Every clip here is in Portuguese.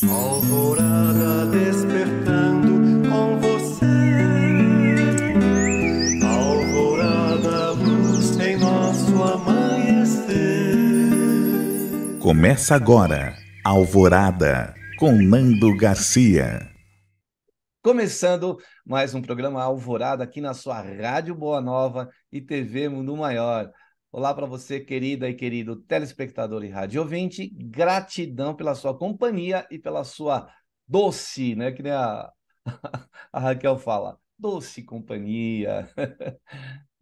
Alvorada despertando com você. Alvorada, luz em nosso amanhecer. Começa agora, Alvorada, com Nando Garcia. Começando mais um programa Alvorada aqui na sua Rádio Boa Nova e TV Mundo Maior. Olá para você, querida e querido telespectador e rádio ouvinte. Gratidão pela sua companhia e pela sua doce, né? Que nem a Raquel fala, doce companhia.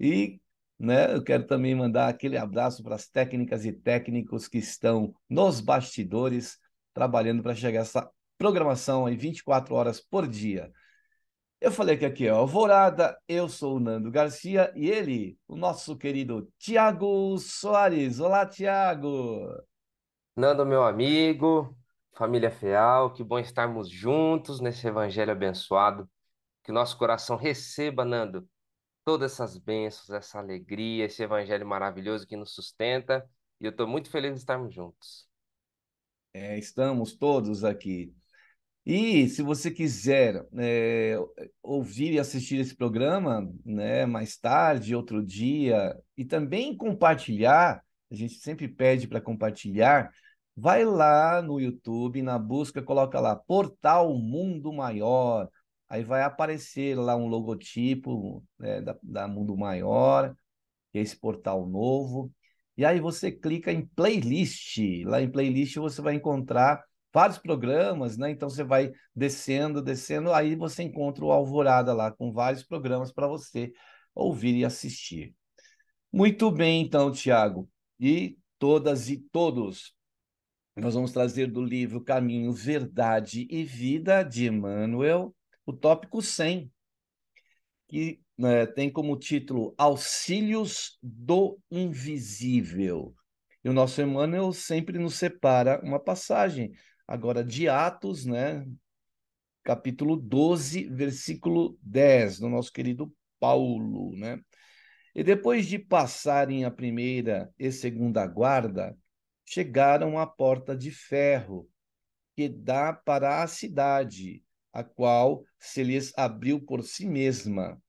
E, né, eu quero também mandar aquele abraço para as técnicas e técnicos que estão nos bastidores trabalhando para chegar essa programação aí 24 horas por dia. Eu falei que aqui é Alvorada, eu sou o Nando Garcia e ele, o nosso querido Tiago Soares. Olá, Tiago! Nando, meu amigo, família Feal, que bom estarmos juntos nesse evangelho abençoado. Que nosso coração receba, Nando, todas essas bênçãos, essa alegria, esse evangelho maravilhoso que nos sustenta. E eu estou muito feliz de estarmos juntos. Estamos todos aqui. E se você quiser ouvir e assistir esse programa, né, mais tarde, outro dia, e também compartilhar, a gente sempre pede para compartilhar, vai lá no YouTube, na busca, coloca lá, Portal Mundo Maior, aí vai aparecer lá um logotipo, né, da Mundo Maior, que é esse portal novo. E aí você clica em playlist. Lá em playlist você vai encontrar vários programas, né? Então você vai descendo, descendo, aí você encontra o Alvorada lá com vários programas para você ouvir e assistir. Muito bem, então, Tiago. E todas e todos, nós vamos trazer do livro Caminho, Verdade e Vida, de Emmanuel, o tópico 100 que tem como título Auxílios do Invisível. E o nosso Emmanuel sempre nos separa uma passagem, agora de Atos, né? Capítulo 12, versículo 10, do nosso querido Paulo, né? E depois de passarem a primeira e segunda guarda, chegaram à porta de ferro, que dá para a cidade, a qual se lhes abriu por si mesma.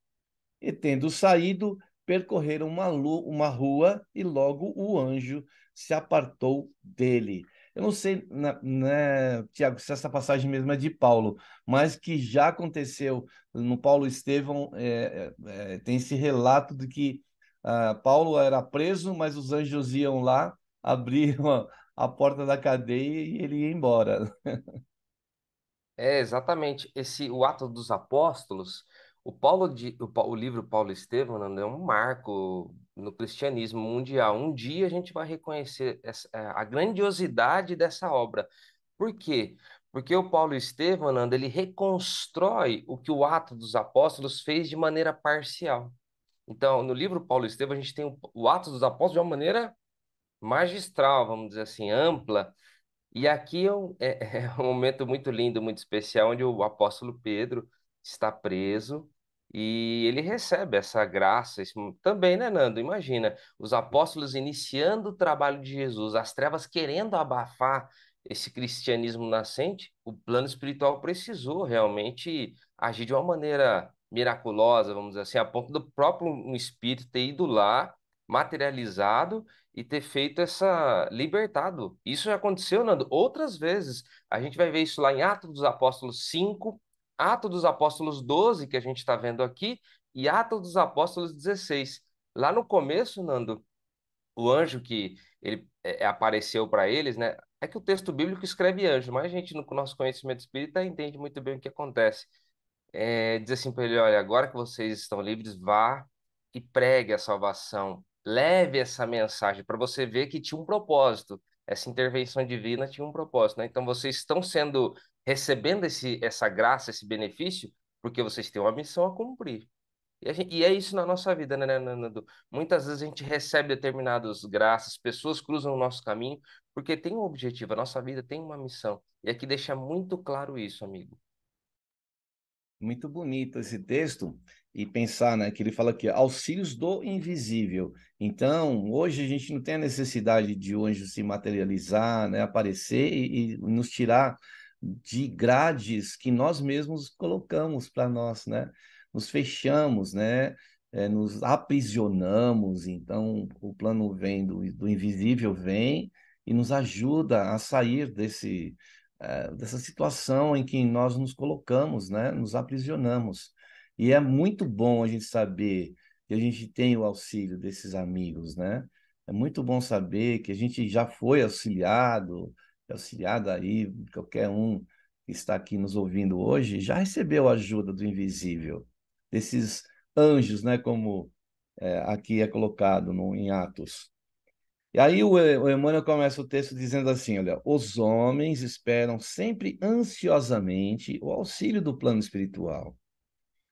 E tendo saído, percorreram uma rua e logo o anjo se apartou dele. Eu não sei, né, Tiago, se essa passagem mesmo é de Paulo, mas que já aconteceu no Paulo Estevão, tem esse relato de que Paulo era preso, mas os anjos iam lá, abriam a porta da cadeia e ele ia embora. É exatamente o Ato dos Apóstolos. O livro Paulo Estevão, Nando, é um marco no cristianismo mundial. Um dia a gente vai reconhecer a grandiosidade dessa obra. Por quê? Porque o Paulo Estevão, Nando, ele reconstrói o que o Ato dos Apóstolos fez de maneira parcial. Então, no livro Paulo Estevão, a gente tem o Ato dos Apóstolos de uma maneira magistral, vamos dizer assim, ampla. E aqui é um momento muito lindo, muito especial, onde o apóstolo Pedro está preso e ele recebe essa graça. Também, né, Nando? Imagina, os apóstolos iniciando o trabalho de Jesus, as trevas querendo abafar esse cristianismo nascente, o plano espiritual precisou realmente agir de uma maneira miraculosa, vamos dizer assim, a ponto do próprio Espírito ter ido lá, materializado e ter feito essa libertado. Isso já aconteceu, Nando, outras vezes. A gente vai ver isso lá em Atos dos Apóstolos 5, Atos dos Apóstolos 12, que a gente está vendo aqui, e Atos dos Apóstolos 16. Lá no começo, Nando, o anjo que ele apareceu para eles, né? É que o texto bíblico escreve anjo, mas a gente, no nosso conhecimento espírita, entende muito bem o que acontece. Diz assim para ele: olha, agora que vocês estão livres, vá e pregue a salvação. Leve essa mensagem para você ver que tinha um propósito. Essa intervenção divina tinha um propósito, né? Então vocês estão recebendo essa graça, esse benefício, porque vocês têm uma missão a cumprir. E é isso na nossa vida, né, Nando? Muitas vezes a gente recebe determinadas graças, pessoas cruzam o nosso caminho, porque tem um objetivo, a nossa vida tem uma missão. E aqui deixa muito claro isso, amigo. Muito bonito esse texto e pensar, né, que ele fala aqui, auxílios do invisível. Então, hoje a gente não tem a necessidade de o anjo se materializar, né, aparecer e nos tirar de grades que nós mesmos colocamos para nós, né? Nos fechamos, né? Nos aprisionamos. Então, o plano vem do invisível, vem e nos ajuda a sair dessa situação em que nós nos colocamos, né? Nos aprisionamos. E é muito bom a gente saber que a gente tem o auxílio desses amigos, né? É muito bom saber que a gente já foi auxiliado aí, qualquer um que está aqui nos ouvindo hoje, já recebeu a ajuda do invisível, desses anjos, né? Como aqui é colocado em Atos. E aí o Emmanuel começa o texto dizendo assim, olha, os homens esperam sempre ansiosamente o auxílio do plano espiritual.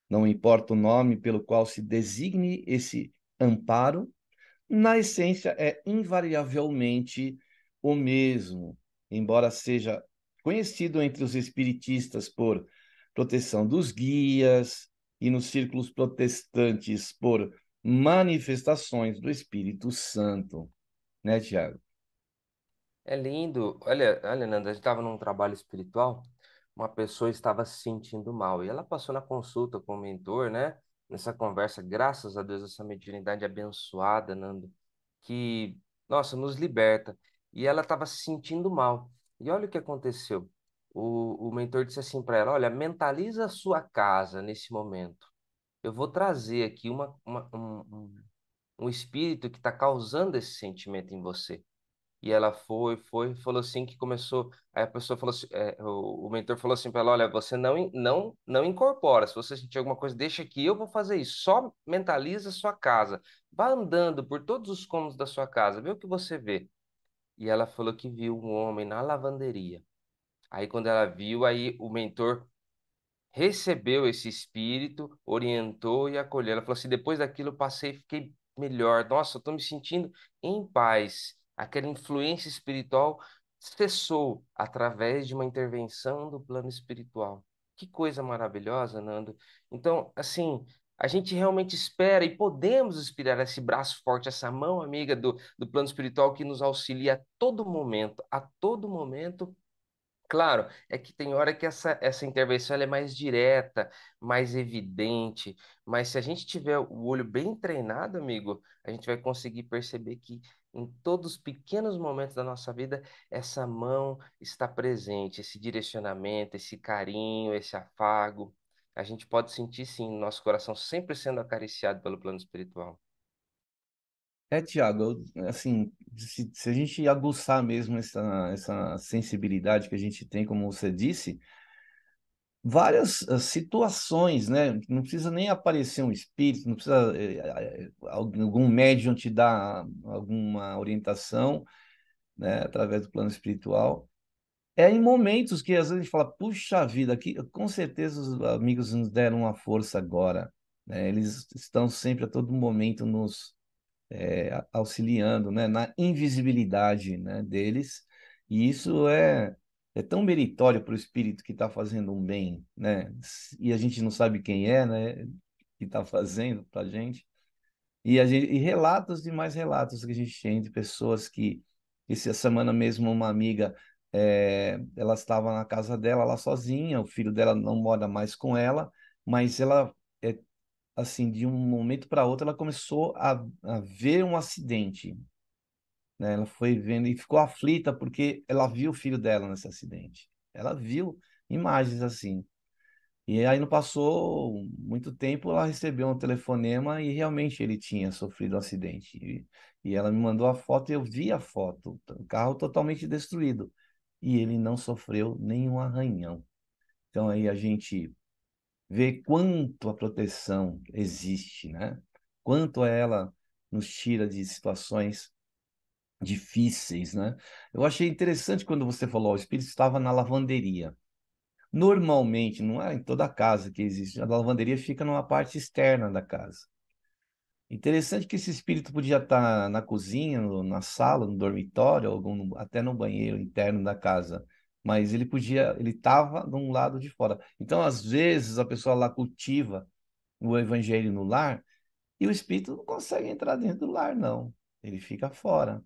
Não importa o nome pelo qual se designe esse amparo, na essência é invariavelmente o mesmo, embora seja conhecido entre os espiritistas por proteção dos guias e nos círculos protestantes por manifestações do Espírito Santo, né, Tiago? É lindo. Olha, Nanda, a gente estava num trabalho espiritual, uma pessoa estava se sentindo mal e ela passou na consulta com o mentor, né? Nessa conversa, graças a Deus, essa mediunidade abençoada, Nando, que, nossa, nos liberta. E ela estava se sentindo mal. E olha o que aconteceu. O mentor disse assim para ela: Olha, mentaliza a sua casa nesse momento. Eu vou trazer aqui um espírito que está causando esse sentimento em você. E ela falou assim que começou. Aí a pessoa falou assim, o mentor falou assim para ela: Olha, você não incorpora. Se você sentir alguma coisa, deixa aqui, eu vou fazer isso. Só mentaliza a sua casa. Vá andando por todos os cômodos da sua casa, vê o que você vê. E ela falou que viu um homem na lavanderia. Aí quando ela viu, aí o mentor recebeu esse espírito, orientou e acolheu. Ela falou assim: depois daquilo eu passei e fiquei melhor. Nossa, eu estou me sentindo em paz. Aquela influência espiritual cessou através de uma intervenção do plano espiritual. Que coisa maravilhosa, Nando. Então, assim, a gente realmente espera e podemos esperar esse braço forte, essa mão amiga do plano espiritual que nos auxilia a todo momento. Claro, é que tem hora que essa intervenção ela é mais direta, mais evidente, mas se a gente tiver o olho bem treinado, amigo, a gente vai conseguir perceber que em todos os pequenos momentos da nossa vida, essa mão está presente, esse direcionamento, esse carinho, esse afago. A gente pode sentir, sim, nosso coração sempre sendo acariciado pelo plano espiritual. Tiago, assim, se a gente aguçar mesmo essa sensibilidade que a gente tem, como você disse, várias situações, né? Não precisa nem aparecer um espírito, não precisa algum médium te dar alguma orientação, né? Através do plano espiritual. É em momentos que às vezes a gente fala, puxa vida, aqui, com certeza os amigos nos deram uma força agora, né? Eles estão sempre a todo momento nos auxiliando, né, na invisibilidade, né, deles, e isso é tão meritório para o espírito que está fazendo um bem, né, e a gente não sabe quem é, né, que está fazendo para a gente, e relatos e mais relatos que a gente tem de pessoas que, essa semana mesmo, uma amiga, ela estava na casa dela, lá sozinha, o filho dela não mora mais com ela, mas ela assim, de um momento para outro, ela começou a ver um acidente, né? Ela foi vendo e ficou aflita porque ela viu o filho dela nesse acidente. Ela viu imagens assim. E aí não passou muito tempo, ela recebeu um telefonema e realmente ele tinha sofrido um acidente. E ela me mandou a foto e eu vi a foto, o carro totalmente destruído. E ele não sofreu nenhum arranhão. Então aí a gente ver quanto a proteção existe, né? Quanto ela nos tira de situações difíceis, né? Eu achei interessante quando você falou, o espírito estava na lavanderia. Normalmente, não é em toda casa que existe, a lavanderia fica numa parte externa da casa. Interessante que esse espírito podia estar na cozinha, na sala, no dormitório, até no banheiro interno da casa, mas ele estava de um lado de fora. Então, às vezes, a pessoa lá cultiva o evangelho no lar e o espírito não consegue entrar dentro do lar, não. Ele fica fora.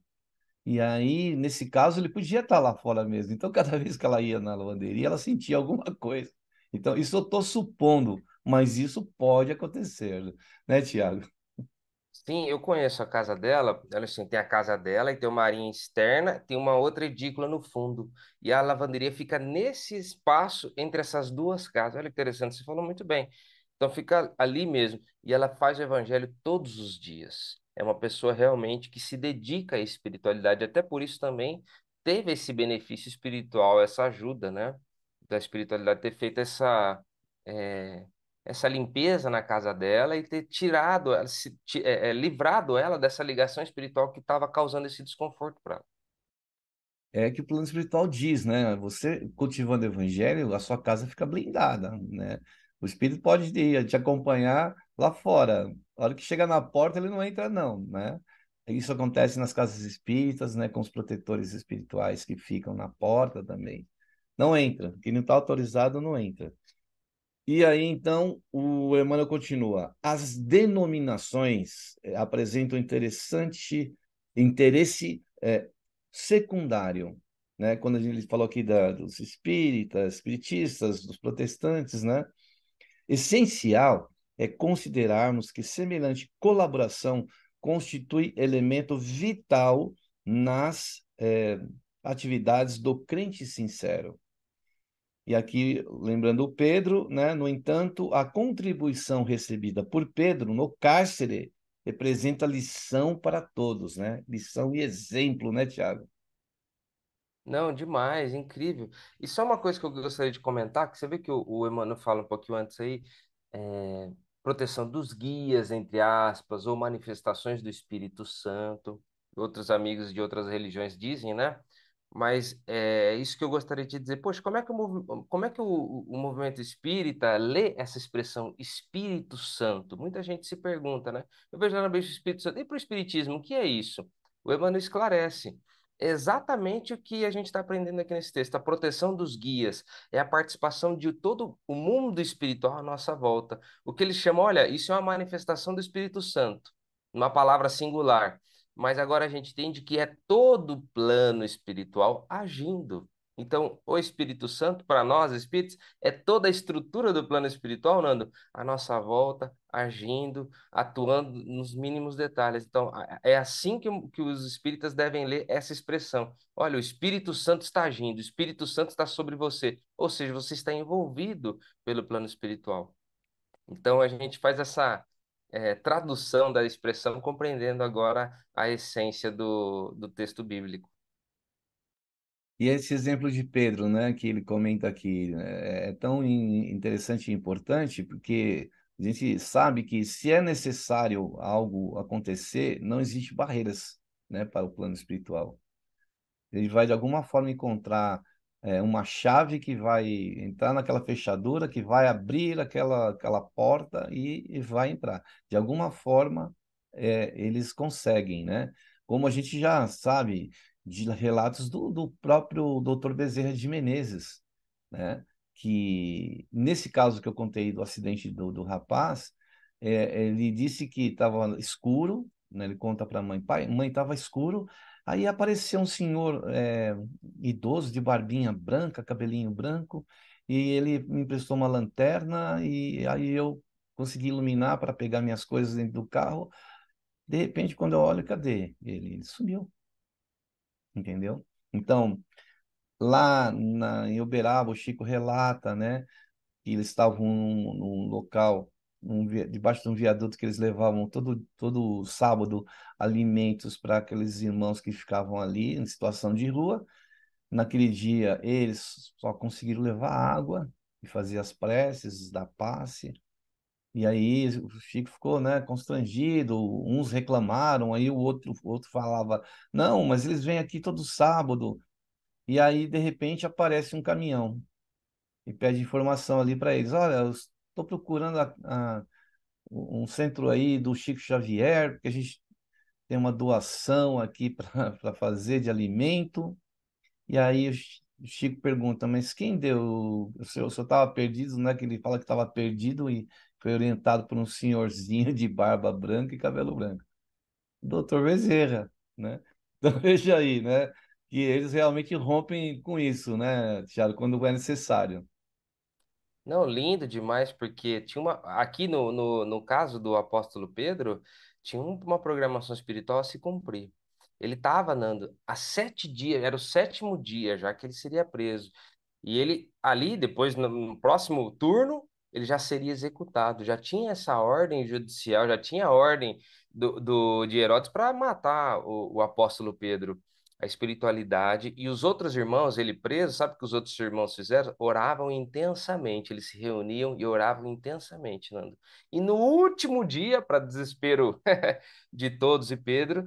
E aí, nesse caso, ele podia estar lá fora mesmo. Então, cada vez que ela ia na lavanderia, ela sentia alguma coisa. Então, isso eu estou supondo, mas isso pode acontecer, né, Tiago? Sim, eu conheço a casa dela. Ela assim, tem a casa dela e tem uma área externa, tem uma outra edícula no fundo. E a lavanderia fica nesse espaço entre essas duas casas. Olha que interessante, você falou muito bem. Então fica ali mesmo. E ela faz o evangelho todos os dias. É uma pessoa realmente que se dedica à espiritualidade. Até por isso também teve esse benefício espiritual, essa ajuda, né? Da espiritualidade ter feito eh, essa limpeza na casa dela e ter tirado, livrado ela dessa ligação espiritual que estava causando esse desconforto para ela. É que o plano espiritual diz, né? Você cultivando o evangelho, a sua casa fica blindada, né? O Espírito pode te acompanhar lá fora. A hora que chega na porta, ele não entra, não, né? Isso acontece nas casas espíritas, né? Com os protetores espirituais que ficam na porta também. Não entra. Quem não está autorizado não entra. E aí, então, o Emmanuel continua. As denominações apresentam interesse secundário, né? Quando a gente falou aqui dos espíritas, espiritistas, dos protestantes, né? Essencial é considerarmos que semelhante colaboração constitui elemento vital nas atividades do crente sincero. E aqui, lembrando o Pedro, né? No entanto, a contribuição recebida por Pedro no cárcere representa lição para todos, né? Lição e exemplo, né, Tiago? Não, demais, incrível. E só uma coisa que eu gostaria de comentar, que você vê que o Emmanuel fala um pouquinho antes aí, é, proteção dos guias, entre aspas, ou manifestações do Espírito Santo. Outros amigos de outras religiões dizem, né? Mas é isso que eu gostaria de dizer. Poxa, como é que o movimento espírita lê essa expressão Espírito Santo? Muita gente se pergunta, né? Eu vejo lá na Bíblia o Espírito Santo. E para o Espiritismo, o que é isso? O Emmanuel esclarece. É exatamente o que a gente está aprendendo aqui nesse texto. A proteção dos guias é a participação de todo o mundo espiritual à nossa volta. O que eles chamam, olha, isso é uma manifestação do Espírito Santo, uma palavra singular. Mas agora a gente entende que é todo o plano espiritual agindo. Então, o Espírito Santo, para nós, espíritos, é toda a estrutura do plano espiritual, Nando, à nossa volta, agindo, atuando nos mínimos detalhes. Então, é assim que os espíritas devem ler essa expressão. Olha, o Espírito Santo está agindo, o Espírito Santo está sobre você. Ou seja, você está envolvido pelo plano espiritual. Então, a gente faz essa tradução da expressão, compreendendo agora a essência do texto bíblico. E esse exemplo de Pedro, né, que ele comenta aqui, é tão interessante e importante, porque a gente sabe que se é necessário algo acontecer, não existe barreiras, né, para o plano espiritual. Ele vai, de alguma forma, encontrar uma chave que vai entrar naquela fechadura, que vai abrir aquela porta e vai entrar. De alguma forma, eles conseguem, né? Como a gente já sabe de relatos do próprio Dr. Bezerra de Menezes, né? Que, nesse caso que eu contei do acidente do rapaz, ele disse que estava escuro, né? Ele conta para a mãe, pai, mãe, estava escuro. Aí apareceu um senhor idoso de barbinha branca, cabelinho branco, e ele me emprestou uma lanterna e aí eu consegui iluminar para pegar minhas coisas dentro do carro. De repente, quando eu olho, cadê ele? Ele sumiu, entendeu? Então, em Uberaba, o Chico relata, né, que eles estavam num local, debaixo de um viaduto que eles levavam todo sábado alimentos para aqueles irmãos que ficavam ali em situação de rua. Naquele dia, eles só conseguiram levar água e fazer as preces da passe. E aí o Chico ficou, né, constrangido. Uns reclamaram, aí o outro falava: não, mas eles vêm aqui todo sábado. E aí, de repente, aparece um caminhão e pede informação ali para eles: olha, eu estou procurando um centro aí do Chico Xavier, porque a gente tem uma doação aqui para fazer de alimento. E aí o Chico pergunta, mas quem deu? O senhor estava perdido, né? Que ele fala que estava perdido e foi orientado por um senhorzinho de barba branca e cabelo branco. Doutor Bezerra, né? Então veja aí, né? Que eles realmente rompem com isso, né, Thiago, quando é necessário. Não, lindo demais, porque tinha uma. Aqui no caso do apóstolo Pedro, tinha uma programação espiritual a se cumprir. Ele estava, Nando, há 7 dias, era o sétimo dia já que ele seria preso. E ele, ali, depois, no próximo turno, ele já seria executado. Já tinha essa ordem judicial, já tinha a ordem de Herodes para matar o apóstolo Pedro. A espiritualidade. E os outros irmãos, ele preso, sabe o que os outros irmãos fizeram? Oravam intensamente, eles se reuniam e oravam intensamente, Nando. E no último dia, para desespero de todos e Pedro,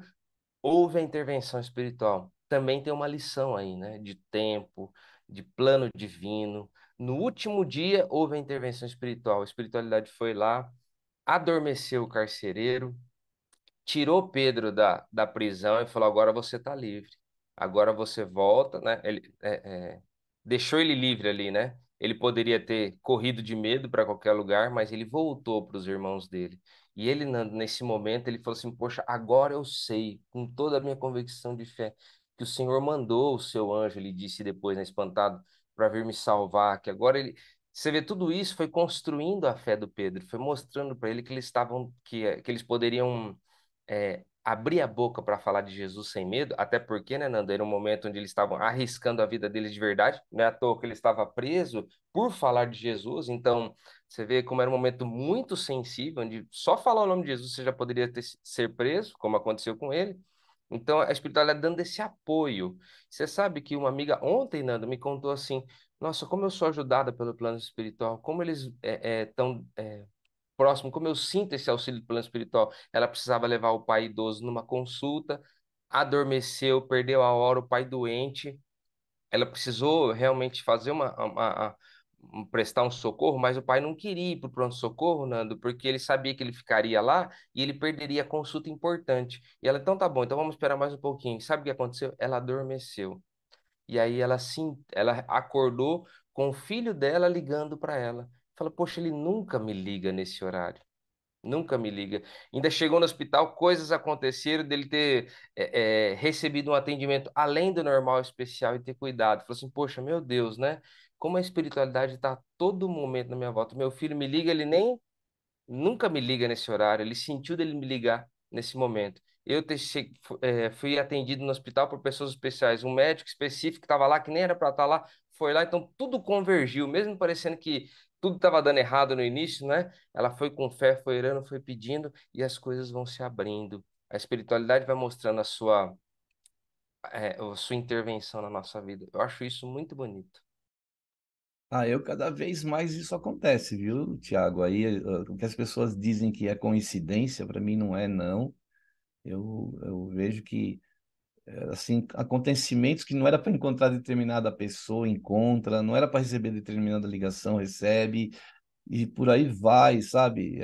houve a intervenção espiritual. Também tem uma lição aí, né? De tempo, de plano divino. No último dia, houve a intervenção espiritual. A espiritualidade foi lá, adormeceu o carcereiro, tirou Pedro da prisão e falou: agora você está livre. Agora você volta, né? Deixou ele livre ali, né? Ele poderia ter corrido de medo para qualquer lugar, mas ele voltou para os irmãos dele. E ele, nesse momento, ele falou assim: poxa, agora eu sei, com toda a minha convicção de fé, que o Senhor mandou o seu anjo, ele disse depois, né, espantado, para vir me salvar. Que agora ele. Você vê, tudo isso foi construindo a fé do Pedro, foi mostrando para ele que eles estavam, que eles poderiam abrir a boca para falar de Jesus sem medo, até porque, né, Nando, era um momento onde eles estavam arriscando a vida deles de verdade, não é à toa que ele estava preso por falar de Jesus, então você vê como era um momento muito sensível, onde só falar o nome de Jesus você já poderia ser preso, como aconteceu com ele. Então, a espiritualidade dando esse apoio. Você sabe que uma amiga ontem, Nando, me contou assim: nossa, como eu sou ajudada pelo plano espiritual, como eles estão próximo, como eu sinto esse auxílio do plano espiritual. Ela precisava levar o pai idoso numa consulta, adormeceu, perdeu a hora, o pai doente. Ela precisou realmente fazer prestar um socorro, mas o pai não queria ir para o pronto-socorro, Nando, porque ele sabia que ele ficaria lá e ele perderia a consulta importante. E ela, então tá bom, então vamos esperar mais um pouquinho. Sabe o que aconteceu? Ela adormeceu. E aí ela acordou com o filho dela ligando para ela. Fala, poxa, ele nunca me liga nesse horário. Nunca me liga. Ainda chegou no hospital, coisas aconteceram dele ter recebido um atendimento além do normal especial e ter cuidado. Falou assim, poxa, meu Deus, né? Como a espiritualidade está a todo momento na minha volta. Meu filho me liga, ele nem nunca me liga nesse horário. Ele sentiu dele me ligar nesse momento. Fui atendido no hospital por pessoas especiais. Um médico específico que estava lá, que nem era para estar lá, foi lá. Então tudo convergiu, mesmo parecendo que tudo estava dando errado no início, né? Ela foi com fé, foi orando, foi pedindo e as coisas vão se abrindo. A espiritualidade vai mostrando a sua intervenção na nossa vida. Eu acho isso muito bonito. Ah, eu cada vez mais isso acontece, viu, Tiago? Aí o que as pessoas dizem que é coincidência, para mim não é, não. Eu vejo que assim, acontecimentos que não era para encontrar determinada pessoa, encontra, não era para receber determinada ligação, recebe, e por aí vai, sabe?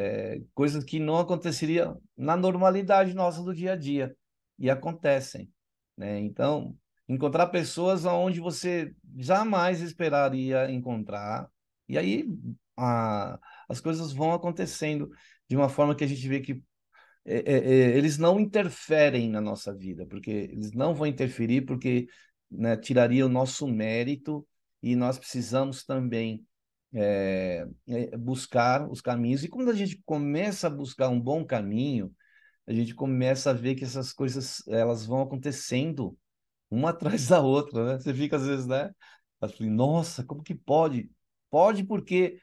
Coisas que não aconteceria na normalidade nossa do dia a dia, e acontecem, né? Então, encontrar pessoas onde você jamais esperaria encontrar, e aí a, as coisas vão acontecendo de uma forma que a gente vê que eles não interferem na nossa vida, porque eles não vão interferir, porque, né, tiraria o nosso mérito e nós precisamos também buscar os caminhos. E quando a gente começa a buscar um bom caminho, a gente começa a ver que essas coisas elas vão acontecendo uma atrás da outra, né? Você fica às vezes, né? Assim, nossa, como que pode? Pode porque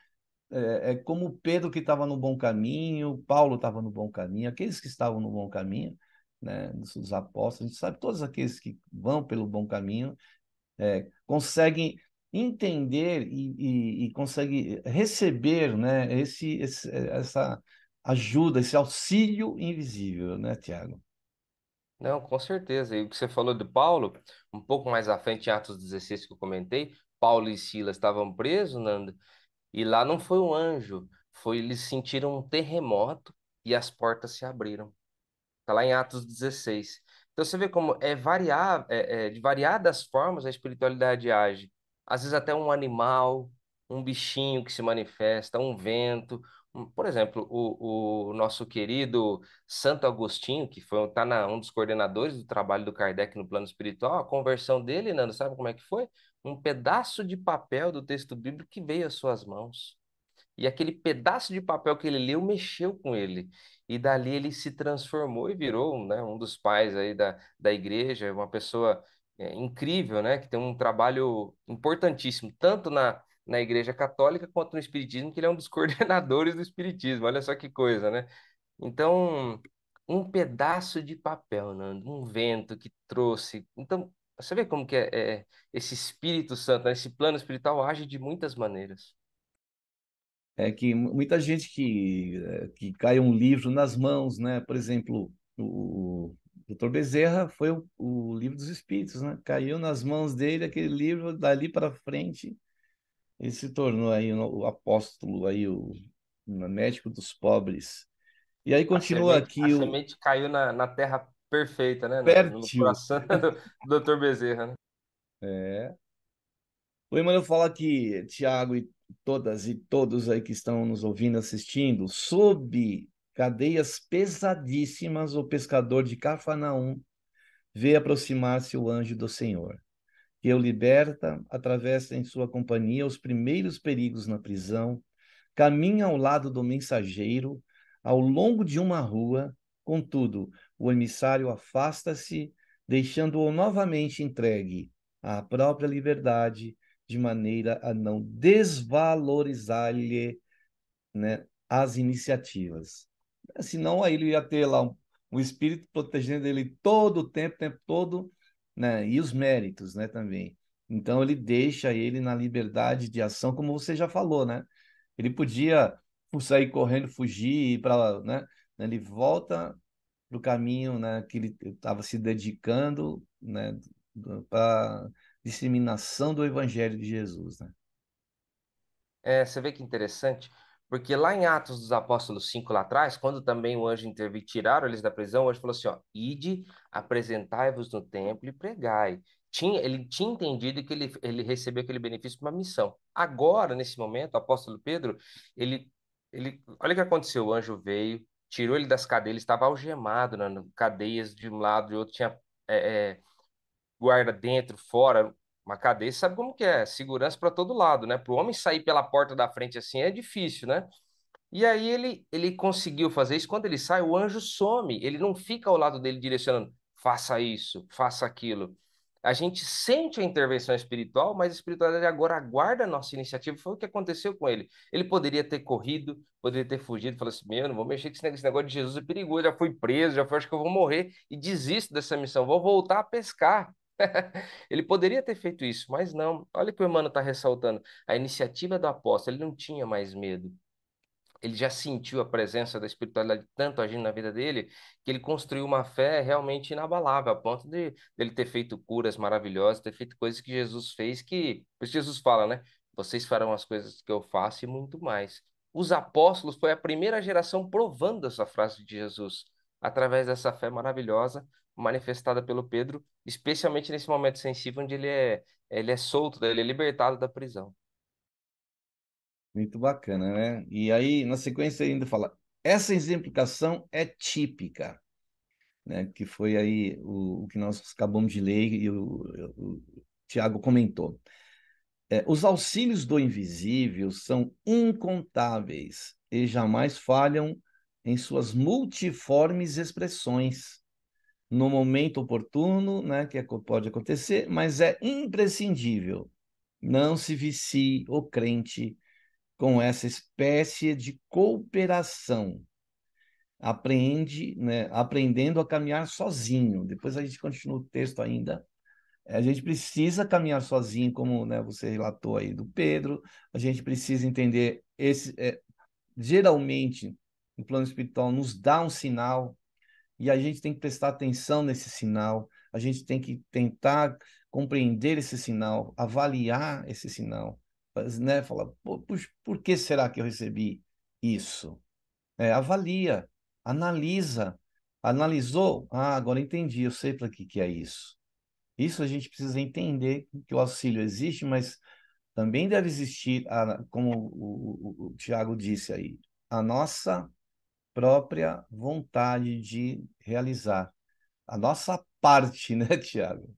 é como Pedro que estava no bom caminho, Paulo estava no bom caminho, aqueles que estavam no bom caminho, né, os apóstolos, a gente sabe, todos aqueles que vão pelo bom caminho, conseguem entender e conseguem receber, né, essa ajuda, esse auxílio invisível, né, Tiago? Não, com certeza. E o que você falou de Paulo, um pouco mais à frente, em Atos 16 que eu comentei, Paulo e Silas estavam presos, Nanda, e lá não foi um anjo, foi eles sentiram um terremoto e as portas se abriram. Está lá em Atos 16. Então você vê como de variadas formas a espiritualidade age. Às vezes até um animal, um bichinho que se manifesta, um vento, Por exemplo, o nosso querido Santo Agostinho, que foi, um dos coordenadores do trabalho do Kardec no plano espiritual, a conversão dele, Nando, sabe como é que foi? Um pedaço de papel do texto bíblico que veio às suas mãos. E aquele pedaço de papel que ele leu mexeu com ele. E dali ele se transformou e virou, né, um dos pais aí da igreja, uma pessoa incrível, né, que tem um trabalho importantíssimo, tanto na Igreja Católica quanto no Espiritismo, que ele é um dos coordenadores do Espiritismo. Olha só que coisa, né? Então, um pedaço de papel, Nando, um vento que trouxe. Então, você vê como que esse Espírito Santo, né, esse plano espiritual age de muitas maneiras. É que muita gente que cai um livro nas mãos, né? Por exemplo, o Dr. Bezerra foi o livro dos Espíritos, né? Caiu nas mãos dele aquele livro, dali para frente, ele se tornou aí o apóstolo, aí o médico dos pobres. E aí continua A aqui o semente caiu na terra perfeita, né? No fértil. coração do Dr. Bezerra, né? É. O Emmanuel fala que Tiago e todas e todos aí que estão nos ouvindo, assistindo, sob cadeias pesadíssimas, o pescador de Cafarnaum vê aproximar-se o anjo do Senhor, que o liberta, atravessa em sua companhia os primeiros perigos na prisão, caminha ao lado do mensageiro, ao longo de uma rua, contudo, o emissário afasta-se, deixando-o novamente entregue à própria liberdade, de maneira a não desvalorizar-lhe, né, as iniciativas. Senão, aí ele ia ter lá um espírito protegendo ele todo o tempo todo, né, e os méritos, né, também. Então, ele deixa ele na liberdade de ação, como você já falou, né? Ele podia sair correndo, fugir, para, né? Ele volta para o caminho, né, que ele estava se dedicando, né, para disseminação do Evangelho de Jesus, né? Você vê que interessante, porque lá em Atos dos Apóstolos 5 lá atrás, quando também o anjo interveio e tiraram eles da prisão, o anjo falou assim, ó, ide, apresentai-vos no templo e pregai. Ele tinha entendido que ele recebeu aquele benefício para uma missão. Agora, nesse momento, o apóstolo Pedro, ele, olha o que aconteceu, o anjo veio, tirou ele das cadeias, ele estava algemado, né, cadeias de um lado e outro, tinha guarda dentro, fora, uma cadeia, você sabe como que é, segurança para todo lado, né? Para o homem sair pela porta da frente assim é difícil, né? E aí ele conseguiu fazer isso. Quando ele sai, o anjo some. Ele não fica ao lado dele direcionando, faça isso, faça aquilo. A gente sente a intervenção espiritual, mas a espiritualidade agora aguarda a nossa iniciativa. Foi o que aconteceu com ele. Ele poderia ter corrido, poderia ter fugido, falou assim: Meu, não vou mexer com esse negócio de Jesus, é perigoso. Já fui preso, já fui, acho que eu vou morrer e desisto dessa missão. Vou voltar a pescar. Ele poderia ter feito isso, mas não. Olha o que o Emmanuel está ressaltando. A iniciativa do apóstolo, ele não tinha mais medo. Ele já sentiu a presença da espiritualidade tanto agindo na vida dele, que ele construiu uma fé realmente inabalável, a ponto de ele ter feito curas maravilhosas, ter feito coisas que Jesus fez, que, por isso Jesus fala, né? Vocês farão as coisas que eu faço e muito mais. Os apóstolos foi a primeira geração provando essa frase de Jesus, através dessa fé maravilhosa manifestada pelo Pedro, especialmente nesse momento sensível onde ele é solto, ele é libertado da prisão. Muito bacana, né? E aí, na sequência, ele ainda fala: essa exemplificação é típica, né? Que foi aí o que nós acabamos de ler e o Tiago comentou. Os auxílios do invisível são incontáveis e jamais falham em suas multiformes expressões. No momento oportuno, né, que pode acontecer, mas é imprescindível. Não se vicie o crente com essa espécie de cooperação. Aprende, né, aprendendo a caminhar sozinho. Depois a gente continua o texto ainda. A gente precisa caminhar sozinho, como, né, você relatou aí do Pedro. A gente precisa entender geralmente, o plano espiritual nos dá um sinal e a gente tem que prestar atenção nesse sinal. A gente tem que tentar compreender esse sinal, avaliar esse sinal, né? Falar, por que será que eu recebi isso? Avalia, analisa. Analisou? Ah, agora entendi, eu sei para que é isso. Isso a gente precisa entender que o auxílio existe, mas também deve existir, como o Tiago disse aí, a nossa própria vontade de realizar, a nossa parte, né, Tiago?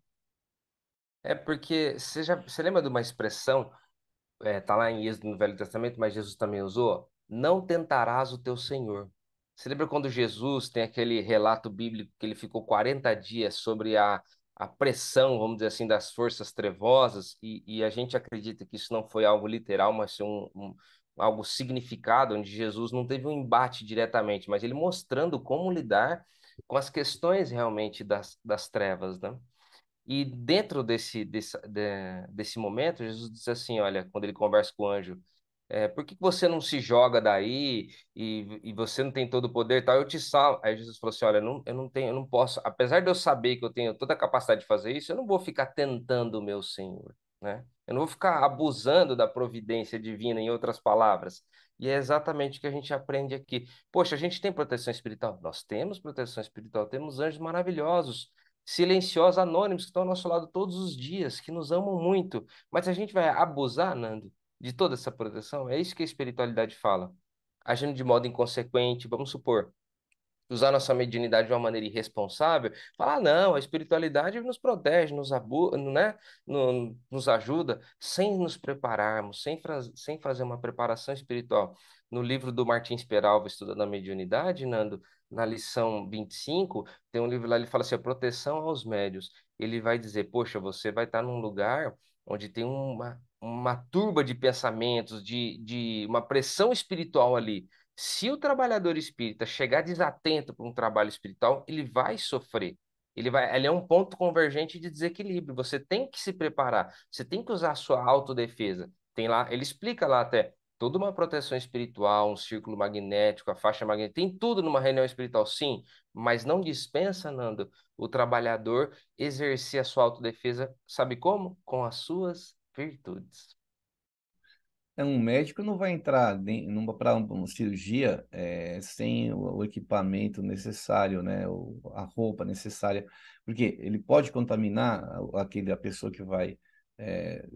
É porque você lembra de uma expressão, tá lá em Êxodo no Velho Testamento, mas Jesus também usou? Não tentarás o teu Senhor. Você lembra quando Jesus tem aquele relato bíblico que ele ficou 40 dias sobre a pressão, vamos dizer assim, das forças trevosas, e a gente acredita que isso não foi algo literal, mas foi algo significado, onde Jesus não teve um embate diretamente, mas ele mostrando como lidar com as questões realmente das trevas, né? E dentro desse momento, Jesus disse assim: olha, quando ele conversa com o anjo, por que que você não se joga daí e você não tem todo o poder e tal? Eu te salvo. Aí Jesus falou assim: olha, eu não tenho, eu não posso, apesar de eu saber que eu tenho toda a capacidade de fazer isso, eu não vou ficar tentando o meu Senhor, né? Eu não vou ficar abusando da providência divina, em outras palavras. E é exatamente o que a gente aprende aqui. Poxa, a gente tem proteção espiritual? Nós temos proteção espiritual, temos anjos maravilhosos, silenciosos, anônimos, que estão ao nosso lado todos os dias, que nos amam muito. Mas a gente vai abusar, Nando, de toda essa proteção? É isso que a espiritualidade fala. Agindo de modo inconsequente, vamos supor, usar nossa mediunidade de uma maneira irresponsável, falar, "Ah, não, a espiritualidade nos protege, né? Nos ajuda, sem nos prepararmos, sem fazer uma preparação espiritual. No livro do Martins Peralva, Estudando a Mediunidade, Nando, na lição 25, tem um livro lá, ele fala assim, a proteção aos médios. Ele vai dizer, poxa, você vai estar num lugar onde tem uma turba de pensamentos, de uma pressão espiritual ali. Se o trabalhador espírita chegar desatento para um trabalho espiritual, ele vai sofrer. Ele é um ponto convergente de desequilíbrio. Você tem que se preparar. Você tem que usar a sua autodefesa. Tem lá, ele explica lá até toda uma proteção espiritual, um círculo magnético, a faixa magnética, tem tudo numa reunião espiritual, sim, mas não dispensa, Nando, o trabalhador exercer a sua autodefesa, sabe como? Com as suas virtudes. Um médico não vai entrar para uma cirurgia sem o equipamento necessário, né? A roupa necessária, porque ele pode contaminar a pessoa que é,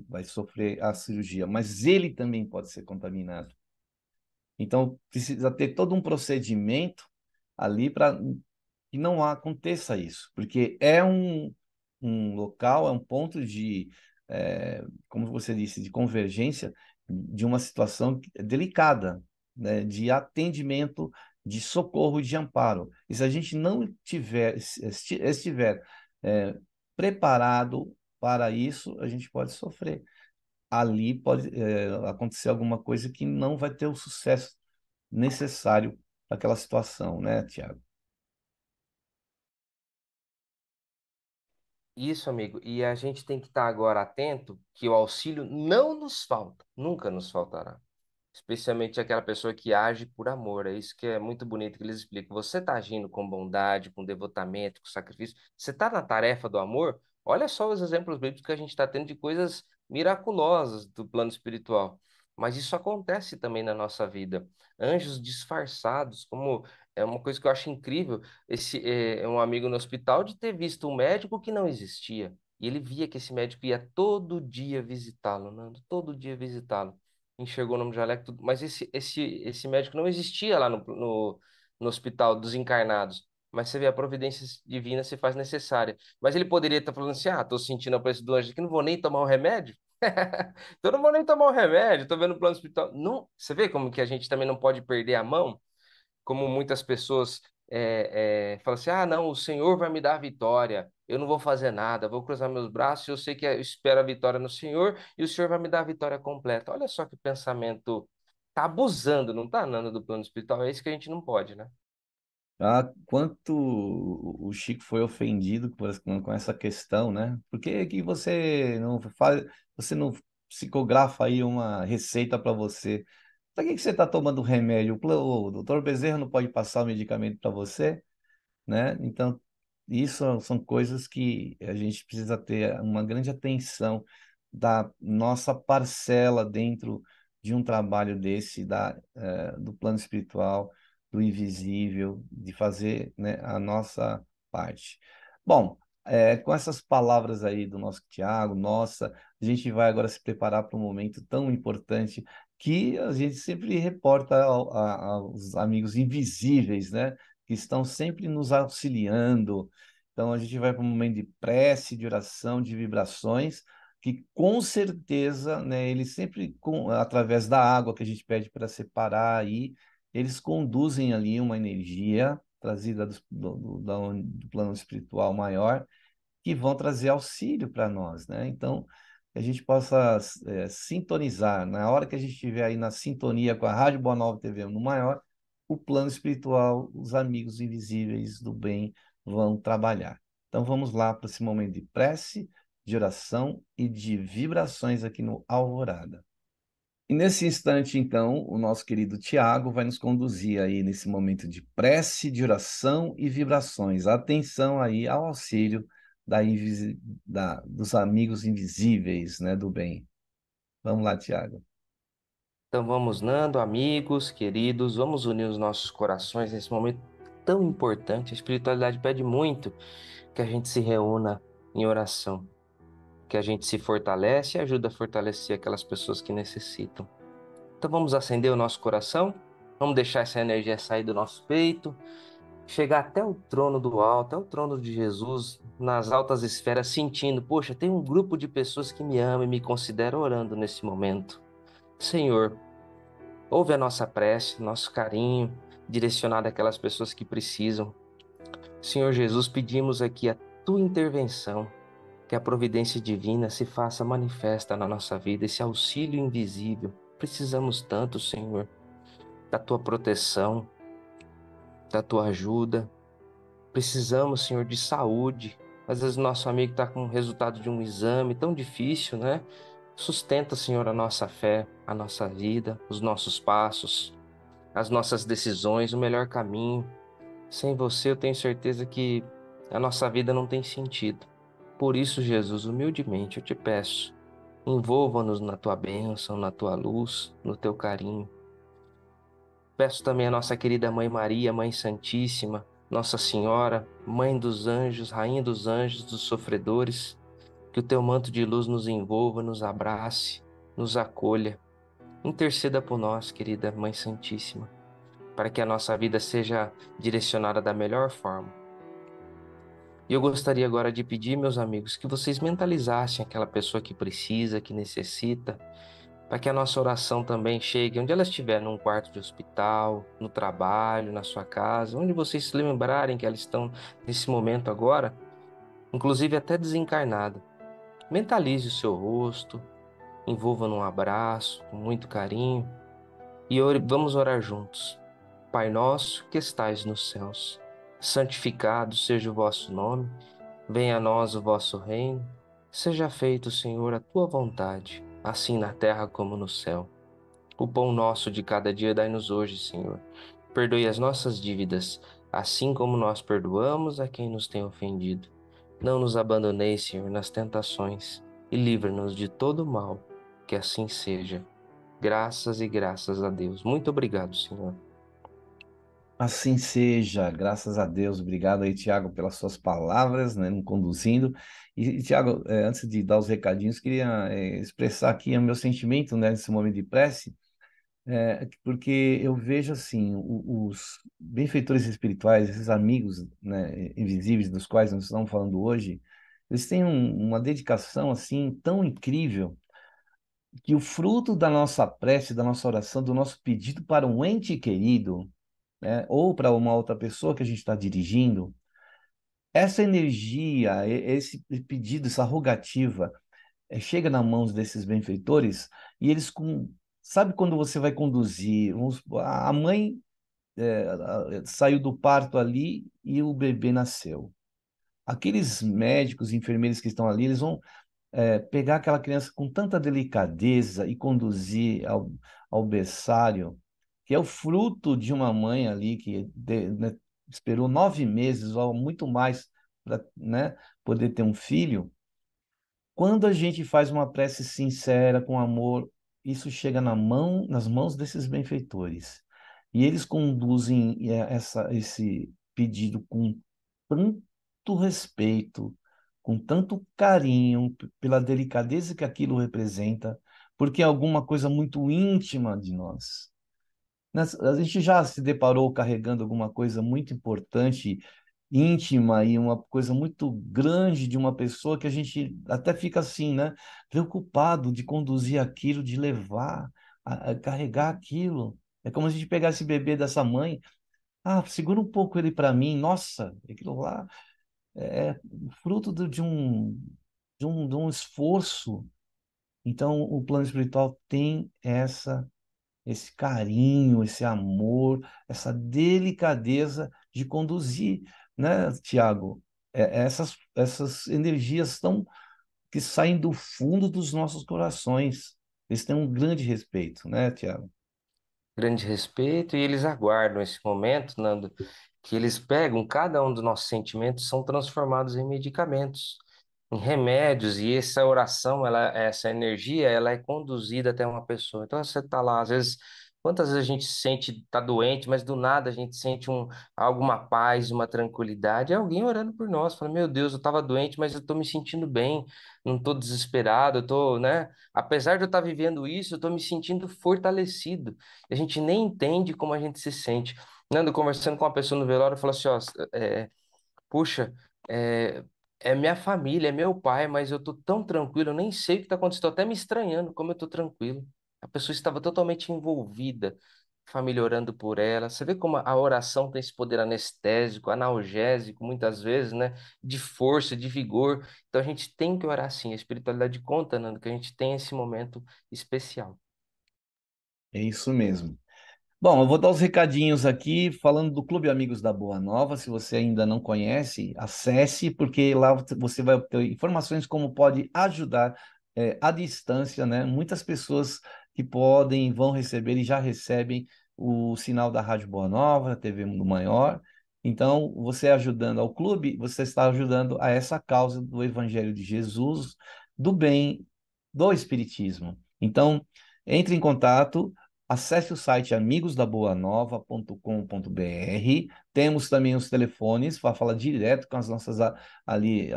vai sofrer a cirurgia, mas ele também pode ser contaminado. Então, precisa ter todo um procedimento ali para que não aconteça isso, porque um local, é um ponto como você disse, de convergência de uma situação delicada, né, de atendimento, de socorro, de amparo. E se a gente não estiver é, preparado para isso, a gente pode sofrer. Ali pode acontecer alguma coisa que não vai ter o sucesso necessário para aquela situação, né, Tiago? Isso, amigo. E a gente tem que estar agora atento que o auxílio não nos falta, nunca nos faltará. Especialmente aquela pessoa que age por amor. É isso que é muito bonito que eles explicam. Você está agindo com bondade, com devotamento, com sacrifício. Você está na tarefa do amor? Olha só os exemplos bíblicos que a gente está tendo de coisas miraculosas do plano espiritual. Mas isso acontece também na nossa vida. Anjos disfarçados, como é uma coisa que eu acho incrível. Esse é um amigo no hospital de ter visto um médico que não existia. E ele via que esse médico ia todo dia visitá-lo, Nando, todo dia visitá-lo, enxergou o nome de jaleco, tudo. Mas esse médico não existia lá no hospital dos encarnados. Mas você vê, a providência divina se faz necessária. Mas ele poderia estar falando assim: ah, tô sentindo a preço do anjo aqui, não vou nem tomar um remédio. Então, eu não vou nem tomar um remédio, tô vendo o plano espiritual. Não, você vê como que a gente também não pode perder a mão? Como muitas pessoas falam assim: ah, não, o Senhor vai me dar a vitória, eu não vou fazer nada, vou cruzar meus braços, eu sei que eu espero a vitória no Senhor e o Senhor vai me dar a vitória completa. Olha só que pensamento, tá abusando, não tá, Nando, do plano espiritual? É isso que a gente não pode, né? Ah, quanto o Chico foi ofendido com essa questão, né? Por que você não psicografa aí uma receita para você? Para que você está tomando remédio? O doutor Bezerra não pode passar o medicamento para você? Né? Então, isso são coisas que a gente precisa ter uma grande atenção da nossa parcela dentro de um trabalho desse, do plano espiritual, do invisível, de fazer, né, a nossa parte. Bom, com essas palavras aí do nosso Tiago, nossa, a gente vai agora se preparar para um momento tão importante que a gente sempre reporta aos amigos invisíveis, né? Que estão sempre nos auxiliando. Então, a gente vai para um momento de prece, de oração, de vibrações, que com certeza, né, eles sempre, através da água que a gente pede para separar aí, eles conduzem ali uma energia trazida do plano espiritual maior, que vão trazer auxílio para nós, né? Então, que a gente possa sintonizar. Na hora que a gente estiver aí na sintonia com a Rádio Boa Nova TV no maior, o plano espiritual, os amigos invisíveis do bem vão trabalhar. Então, vamos lá para esse momento de prece, de oração e de vibrações aqui no Alvorada. E nesse instante, então, o nosso querido Tiago vai nos conduzir aí nesse momento de prece, de oração e vibrações. Atenção aí ao auxílio dos amigos invisíveis, né, do bem. Vamos lá, Tiago. Então vamos, Nando, amigos, queridos, vamos unir os nossos corações nesse momento tão importante. A espiritualidade pede muito que a gente se reúna em oração, que a gente se fortalece e ajuda a fortalecer aquelas pessoas que necessitam. Então vamos acender o nosso coração, vamos deixar essa energia sair do nosso peito, chegar até o trono do alto, até o trono de Jesus, nas altas esferas, sentindo, poxa, tem um grupo de pessoas que me ama e me considera orando nesse momento. Senhor, ouve a nossa prece, nosso carinho, direcionado àquelas pessoas que precisam. Senhor Jesus, pedimos aqui a tua intervenção, que a providência divina se faça manifesta na nossa vida, esse auxílio invisível. Precisamos tanto, Senhor, da tua proteção, da tua ajuda. Precisamos, Senhor, de saúde. Às vezes nosso amigo está com o resultado de um exame tão difícil, né? Sustenta, Senhor, a nossa fé, a nossa vida, os nossos passos, as nossas decisões, o melhor caminho. Sem você, eu tenho certeza que a nossa vida não tem sentido. Por isso, Jesus, humildemente eu te peço, envolva-nos na tua bênção, na tua luz, no teu carinho. Peço também a nossa querida Mãe Maria, Mãe Santíssima, Nossa Senhora, Mãe dos anjos, Rainha dos anjos, dos sofredores, que o teu manto de luz nos envolva, nos abrace, nos acolha. Interceda por nós, querida Mãe Santíssima, para que a nossa vida seja direcionada da melhor forma. E eu gostaria agora de pedir, meus amigos, que vocês mentalizassem aquela pessoa que precisa, que necessita, para que a nossa oração também chegue onde ela estiver, num quarto de hospital, no trabalho, na sua casa, onde vocês se lembrarem que elas estão nesse momento agora, inclusive até desencarnada. Mentalize o seu rosto, envolva num abraço, com muito carinho, e vamos orar juntos. Pai nosso que estais nos céus, santificado seja o vosso nome, venha a nós o vosso reino, seja feito, Senhor, a tua vontade, assim na terra como no céu. O pão nosso de cada dia dai-nos hoje, Senhor. Perdoe as nossas dívidas, assim como nós perdoamos a quem nos tem ofendido. Não nos abandoneis, Senhor, nas tentações, e livra-nos de todo mal, que assim seja. Graças e graças a Deus. Muito obrigado, Senhor. Assim seja, graças a Deus. Obrigado aí, Tiago, pelas suas palavras, né, me conduzindo. E Tiago, antes de dar os recadinhos, queria expressar aqui o meu sentimento, né, nesse momento de prece, porque eu vejo assim, os benfeitores espirituais, esses amigos, né, invisíveis dos quais nós estamos falando hoje, eles têm uma dedicação assim tão incrível que o fruto da nossa prece, da nossa oração, do nosso pedido para um ente querido, né, ou para uma outra pessoa que a gente está dirigindo, essa energia, esse pedido, essa rogativa, chega nas mãos desses benfeitores e eles sabe quando você vai conduzir, a mãe saiu do parto ali e o bebê nasceu. Aqueles médicos, enfermeiros que estão ali, eles vão pegar aquela criança com tanta delicadeza e conduzir ao berçário, que é o fruto de uma mãe ali que né, esperou 9 meses ou muito mais para, né, poder ter um filho. Quando a gente faz uma prece sincera, com amor, isso chega nas mãos desses benfeitores. E eles conduzem esse pedido com tanto respeito, com tanto carinho, pela delicadeza que aquilo representa, porque é alguma coisa muito íntima de nós. A gente já se deparou carregando alguma coisa muito importante, íntima e uma coisa muito grande de uma pessoa que a gente até fica assim, né? Preocupado de conduzir aquilo, de levar, a carregar aquilo. É como se a gente pegasse esse bebê dessa mãe. Ah, segura um pouco ele para mim. Nossa, aquilo lá é fruto de um esforço. Então, o plano espiritual tem esse carinho, esse amor, essa delicadeza de conduzir, né, Tiago? Essas energias tão que saem do fundo dos nossos corações. Eles têm um grande respeito, né, Tiago? Grande respeito, e eles aguardam esse momento, Nando, que eles pegam cada um dos nossos sentimentos, são transformados em medicamentos, em remédios, e essa oração, essa energia, ela é conduzida até uma pessoa. Então você tá lá, às vezes, quantas vezes a gente se sente, tá doente, mas do nada a gente sente alguma paz, uma tranquilidade, é alguém orando por nós, fala, meu Deus, eu tava doente, mas eu tô me sentindo bem, não tô desesperado, eu tô, né? Apesar de eu estar vivendo isso, eu tô me sentindo fortalecido. A gente nem entende como a gente se sente. Nando, conversando com uma pessoa no velório, falou assim, ó, puxa, é, é minha família, é meu pai, mas eu tô tão tranquilo, eu nem sei o que tá acontecendo, tô até me estranhando como eu tô tranquilo. A pessoa estava totalmente envolvida, a família orando por ela. Você vê como a oração tem esse poder anestésico, analgésico, muitas vezes, né? De força, de vigor. Então a gente tem que orar sim. A espiritualidade conta, Nando, que a gente tem esse momento especial. É isso mesmo. Bom, eu vou dar os recadinhos aqui, falando do Clube Amigos da Boa Nova. Se você ainda não conhece, acesse, porque lá você vai ter informações como pode ajudar à distância, né? Muitas pessoas que podem, vão receber e já recebem o sinal da Rádio Boa Nova, TV Mundo Maior. Então, você ajudando ao clube, você está ajudando a essa causa do Evangelho de Jesus, do bem, do Espiritismo. Então, entre em contato. Acesse o site amigosdaboanova.com.br. Temos também os telefones para falar direto com as nossas ali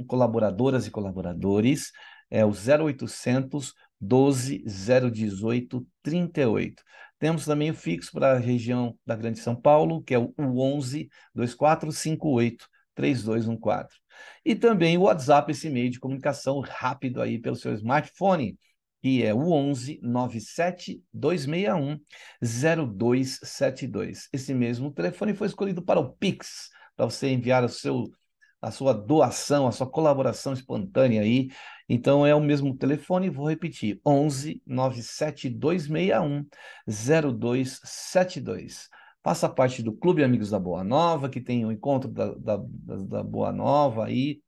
colaboradoras e colaboradores. É o 0800 12 018 38. Temos também o fixo para a região da Grande São Paulo, que é o 11 2458 3214. E também o WhatsApp, esse meio de comunicação rápido aí pelo seu smartphone, que é o 11 97 261 0272. Esse mesmo telefone foi escolhido para o Pix, para você enviar a sua doação, a sua colaboração espontânea aí. Então é o mesmo telefone, vou repetir: 11 97 261 0272. Faça parte do Clube Amigos da Boa Nova, que tem o encontro da Boa Nova aí,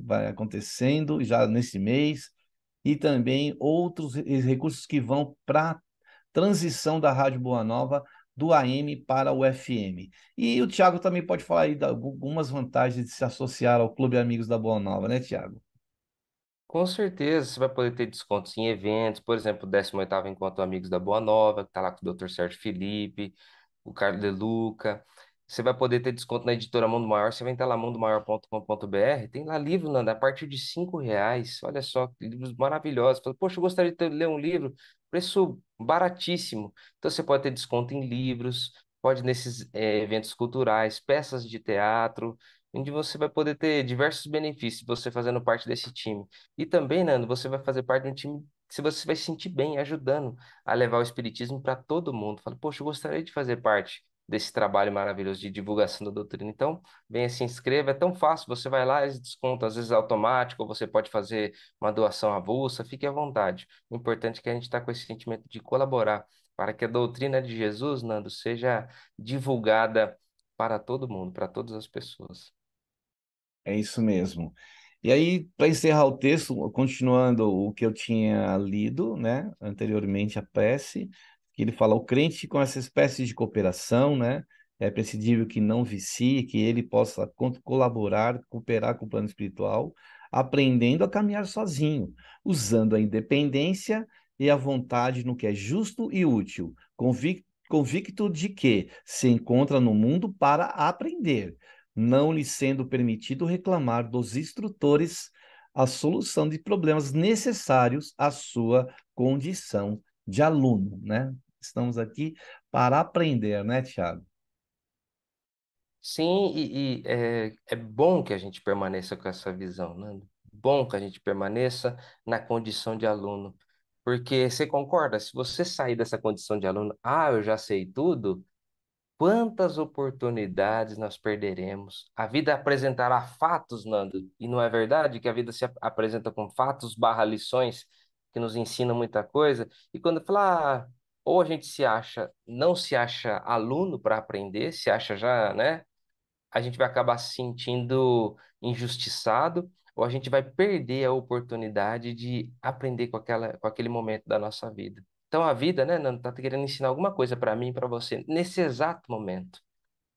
vai acontecendo já nesse mês, e também outros recursos que vão para a transição da Rádio Boa Nova do AM para o FM. E o Tiago também pode falar aí de algumas vantagens de se associar ao Clube Amigos da Boa Nova, né, Tiago? Com certeza, você vai poder ter descontos em eventos, por exemplo, o 18º Encontro Amigos da Boa Nova, que está lá com o Dr. Sérgio Felipe, o Carlos De Luca. Você vai poder ter desconto na editora Mundo Maior, você vai entrar lá mundomaior.com.br, tem lá livro, Nanda, a partir de R$ 5. Olha só, livros maravilhosos. Fala, poxa, eu gostaria de ler um livro, preço baratíssimo. Então você pode ter desconto em livros, pode nesses eventos culturais, peças de teatro, onde você vai poder ter diversos benefícios você fazendo parte desse time. E também, Nando, você vai fazer parte de um time que você vai se sentir bem ajudando a levar o espiritismo para todo mundo. Fala, poxa, eu gostaria de fazer parte desse trabalho maravilhoso de divulgação da doutrina. Então, venha, se inscreva, é tão fácil, você vai lá, eles descontam, às vezes automático, ou você pode fazer uma doação avulsa, fique à vontade. O importante é que a gente está com esse sentimento de colaborar para que a doutrina de Jesus, Nando, seja divulgada para todo mundo, para todas as pessoas. É isso mesmo. E aí, para encerrar o texto, continuando o que eu tinha lido, né, anteriormente, a prece, que ele fala: o crente com essa espécie de cooperação, né, é prescindível que não vicie, que ele possa colaborar, cooperar com o plano espiritual, aprendendo a caminhar sozinho, usando a independência e a vontade no que é justo e útil, convicto de que se encontra no mundo para aprender, não lhe sendo permitido reclamar dos instrutores a solução de problemas necessários à sua condição de aluno, né? Estamos aqui para aprender, né, Tiago? Sim, é bom que a gente permaneça com essa visão, né? Bom que a gente permaneça na condição de aluno. Porque você concorda, se você sair dessa condição de aluno, eu já sei tudo, quantas oportunidades nós perderemos? A vida apresentará fatos, Nando, e não é verdade que a vida se apresenta com fatos barra lições que nos ensinam muita coisa? E quando fala, ou a gente se acha, não se acha aluno para aprender, se acha já, né? A gente vai acabar se sentindo injustiçado, ou a gente vai perder a oportunidade de aprender com aquele momento da nossa vida. Então a vida, né, Nando, tá querendo ensinar alguma coisa para mim e para você nesse exato momento,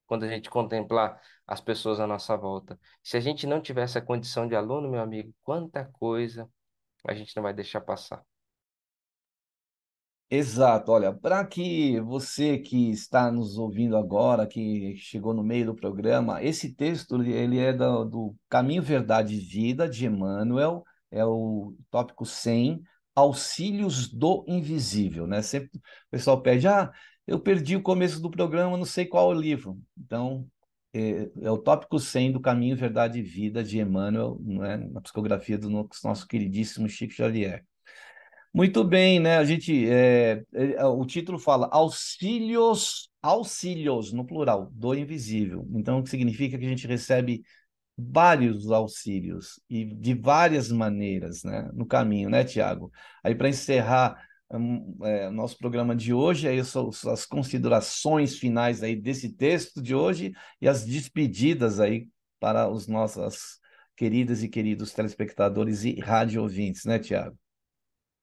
quando a gente contemplar as pessoas à nossa volta. Se a gente não tiver essa condição de aluno, meu amigo, quanta coisa a gente não vai deixar passar. Exato, olha, para que você que está nos ouvindo agora, que chegou no meio do programa, esse texto ele é do Caminho, Verdade e Vida de Emmanuel, é o tópico 100, Auxílios do Invisível, né? Sempre o pessoal pede, eu perdi o começo do programa, não sei qual é o livro. Então, é o tópico 100 do Caminho, Verdade e Vida de Emmanuel, né? Na psicografia do nosso queridíssimo Chico Xavier. Muito bem, né? O título fala auxílios, no plural, do invisível. Então, o que significa que a gente recebe vários auxílios e de várias maneiras, né, no caminho, né, Tiago? Aí, para encerrar o nosso programa de hoje, aí são as considerações finais aí desse texto de hoje e as despedidas aí para os nossos queridas e queridos telespectadores e rádio ouvintes, né, Tiago?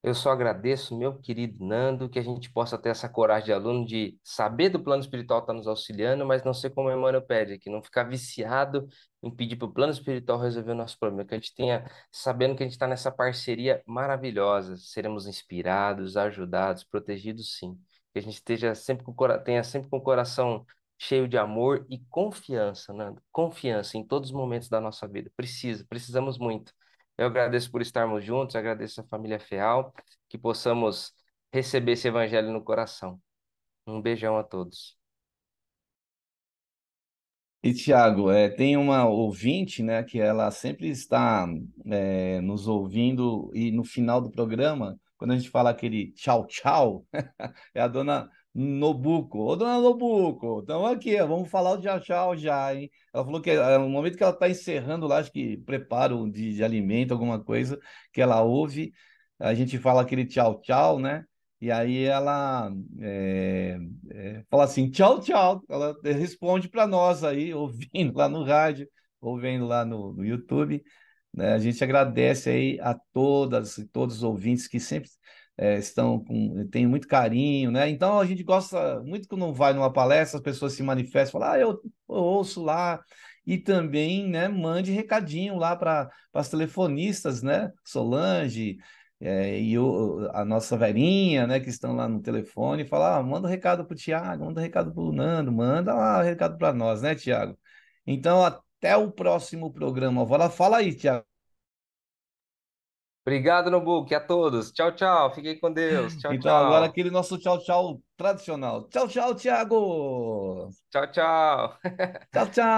Eu só agradeço, meu querido Nando, que a gente possa ter essa coragem de aluno de saber do plano espiritual estar nos auxiliando, mas não ser como o Emmanuel pede aqui, não ficar viciado em pedir para o plano espiritual resolver o nosso problema, que a gente tenha, sabendo que a gente está nessa parceria maravilhosa, seremos inspirados, ajudados, protegidos sim. Que a gente esteja sempre tenha sempre com o coração cheio de amor e confiança, Nando, confiança em todos os momentos da nossa vida. Precisamos muito. Eu agradeço por estarmos juntos, agradeço a família Feal, que possamos receber esse evangelho no coração. Um beijão a todos. E, Tiago, tem uma ouvinte, né, que ela sempre está nos ouvindo e no final do programa, quando a gente fala aquele tchau, tchau, é a dona Nobuco. Ô, dona Nobuco, estamos aqui, ó, vamos falar o tchau, tchau já, hein? Ela falou que no momento que ela está encerrando lá, acho que preparo de alimento, alguma coisa, que ela ouve, a gente fala aquele tchau, tchau, né? E aí ela fala assim, tchau, tchau. Ela responde para nós aí, ouvindo lá no rádio, ouvindo lá no YouTube. Né? A gente agradece aí a todas e todos os ouvintes que sempre têm muito carinho, né? Então a gente gosta muito quando vai numa palestra, as pessoas se manifestam, falam, eu ouço lá. E também, né, mande recadinho lá para as telefonistas, né? Solange, a nossa velhinha, né, que estão lá no telefone, fala, manda um recado para o Tiago, manda um recado para o Nando, manda lá um recado para nós, né, Tiago? Então, até o próximo programa. Agora fala aí, Tiago. Obrigado, Nobuque, a todos. Tchau, tchau. Fiquem com Deus. Tchau, Então, agora tchau. aquele nosso tchau, tchau tradicional. Tchau, tchau, Tiago! Tchau, tchau. Tchau, tchau!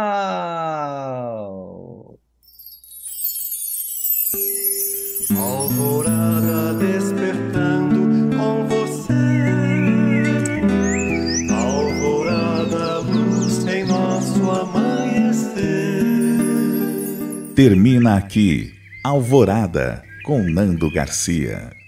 Alvorada despertando com você. Alvorada, luz em nosso amanhecer. Termina aqui Alvorada com Nando Garcia.